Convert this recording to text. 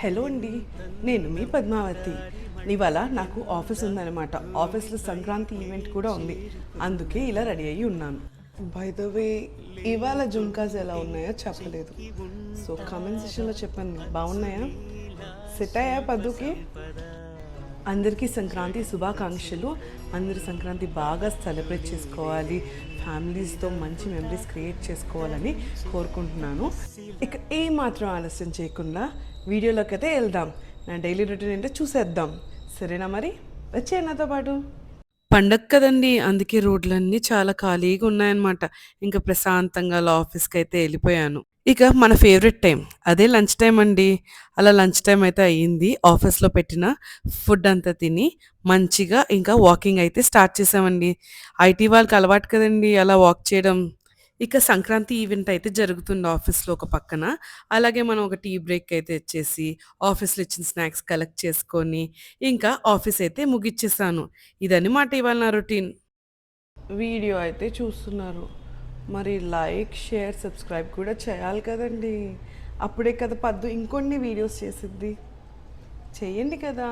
Hello అండి, నేను మీ పద్మావతి. ఇవాళ నాకు ఆఫీస్ ఉందన్నమాట. ఆఫీస్లో సంక్రాంతి ఈవెంట్ కూడా ఉంది, అందుకే ఇలా రెడీ అయ్యి ఉన్నాను. బై ద వే, ఇవాళ జుంకాస్ ఎలా ఉన్నాయో చెప్పలేదు. సో కామెంట్ సెక్షన్లో చెప్పండి, బాగున్నాయా? సెట్ అయ్యా పద్దుకి? అందరికీ సంక్రాంతి శుభాకాంక్షలు. అందరి సంక్రాంతి బాగా సెలబ్రేట్ చేసుకోవాలి, ఫ్యామిలీస్తో మంచి మెమరీస్ క్రియేట్ చేసుకోవాలని కోరుకుంటున్నాను. ఇక ఏమాత్రం ఆలస్యం చేయకుండా వీడియోలోకి అయితే వెళ్దాం. నా డైలీ రొటీన్ ఏంటో చూసేద్దాం. సరేనా మరి? వచ్చే నాతో పాటు. పండగ కదండి, అందుకే రోడ్లన్నీ చాలా ఖాళీగా ఉన్నాయన్నమాట. ఇంకా ప్రశాంతంగా అలా ఆఫీస్కి అయితే వెళ్ళిపోయాను. ఇక మన ఫేవరెట్ టైం అదే లంచ్ టైం అండి. అలా లంచ్ టైం అయితే అయ్యింది. ఆఫీస్లో పెట్టిన ఫుడ్ అంతా తిని మంచిగా ఇంకా వాకింగ్ అయితే స్టార్ట్ చేసామండి. ఐటీ వాళ్ళకి అలవాటు కదండి అలా వాక్ చేయడం. ఇక సంక్రాంతి ఈవెంట్ అయితే జరుగుతుంది ఆఫీస్లో ఒక పక్కన. అలాగే మనం ఒక టీ బ్రేక్ అయితే ఇచ్చేసి ఆఫీస్లో ఇచ్చిన స్నాక్స్ కలెక్ట్ చేసుకొని ఇంకా ఆఫీస్ అయితే ముగిచ్చేసాను. ఇదన్నమాట ఇవాళ నా రొటీన్. వీడియో అయితే చూస్తున్నారు, మరి లైక్, షేర్, సబ్స్క్రైబ్ కూడా చేయాలి కదండి. అప్పుడే కదా పద్దు ఇంకొన్ని వీడియోస్ చేసిద్ది. చెయ్యండి కదా.